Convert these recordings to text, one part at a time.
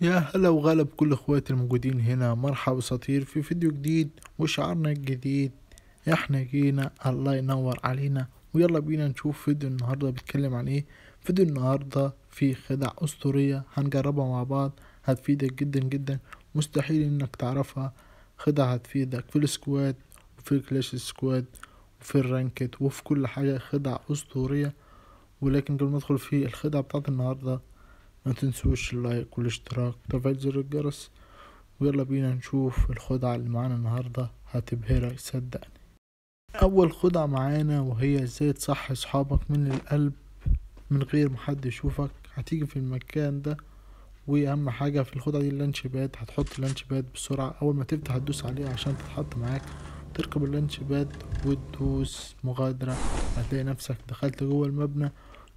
يا هلا وغلا بكل اخواتي الموجودين هنا، مرحبا اساطير في فيديو جديد وشعارنا الجديد. احنا جينا، الله ينور علينا. ويلا بينا نشوف فيديو النهاردة بيتكلم عن ايه. فيديو النهاردة فيه خدع اسطورية هنجربها مع بعض، هتفيدك جدا جدا، مستحيل انك تعرفها. خدع هتفيدك في السكواد وفي الكلاش سكواد وفي الرانكت وفي كل حاجة، خدع اسطورية. ولكن قبل ما ادخل في الخدعة بتاعت النهاردة، ما تنسوش اللايك والاشتراك وتفعيل زر الجرس. ويلا بينا نشوف الخدعة اللي معانا النهاردة، هتبهرك صدقني. أول خدعة معانا وهي ازاي تصحي صحابك من القلب من غير ما حد يشوفك. هتيجي في المكان ده، واهم حاجة في الخدعة دي اللانش باد. هتحط اللانش باد بسرعة، اول ما تفتح هتدوس عليه عشان تتحط معاك، تركب اللانش باد وتدوس مغادرة. هتلاقي نفسك دخلت جوه المبنى،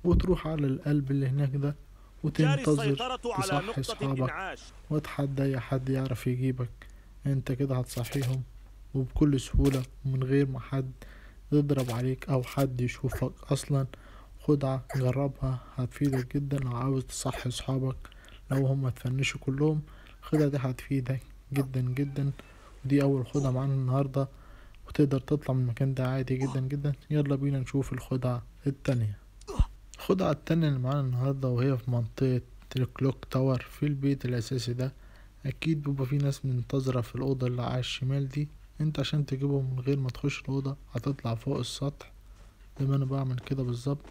وتروح على القلب اللي هناك ده جاري وتنتظر السيطرة على تصحي نقطة صحابك. الإنعاش. واتحدى اي حد يعرف يجيبك، انت كده هتصحيهم وبكل سهولة ومن غير ما حد يضرب عليك او حد يشوفك اصلا. خدعة جربها هتفيدك جدا لو عاوز تصحي صحابك، لو هم اتفنشوا كلهم. الخدعة دي هتفيدك جدا جدا. ودي اول خدعة معانا النهاردة، وتقدر تطلع من المكان ده عادي جدا جدا. يلا بينا نشوف الخدعة التانية. الخدعة التانية اللي معانا النهاردة وهي في منطقة الكلوك تاور في البيت الأساسي ده. أكيد بيبقى في ناس منتظرة في الأوضة اللي على الشمال دي. انت عشان تجيبهم من غير ما تخش الأوضة هتطلع فوق السطح زي ما أنا بعمل كده بالظبط.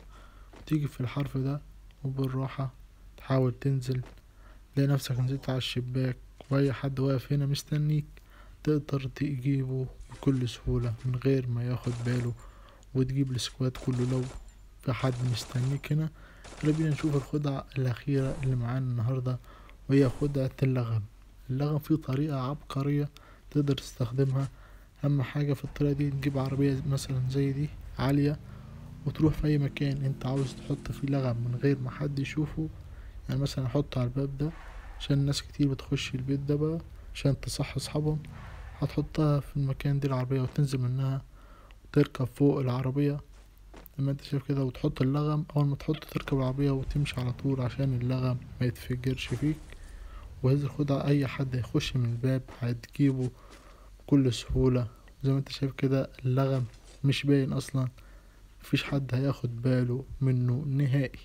تيجي في الحرف ده وبالراحة تحاول تنزل، تلاقي نفسك نزلت على الشباك، وأي حد واقف هنا مستنيك تقدر تجيبه بكل سهولة من غير ما ياخد باله، وتجيب السكواد كله لو في حد مستنيك هنا. يلا بينا نشوف الخدعة الأخيرة اللي معانا النهاردة، وهي خدعة اللغم. اللغم فيه طريقة عبقرية تقدر تستخدمها. أهم حاجة في الطريقة دي تجيب عربية مثلا زي دي عالية، وتروح في أي مكان انت عاوز تحط فيه لغم من غير ما حد يشوفه. يعني مثلا أحطه على الباب ده عشان ناس كتير بتخش البيت ده بقى عشان تصحي أصحابهم. هتحطها في المكان دي العربية وتنزل منها وتركب فوق العربية زي ما انت شايف كده، وتحط اللغم. اول ما تحطه تركب العربية وتمشي على طول عشان اللغم ما يتفجرش فيك. وهذه الخدعة اي حد هيخش من الباب هتجيبه بكل سهولة. زي ما انت شايف كده اللغم مش باين اصلا، مفيش حد هياخد باله منه نهائي.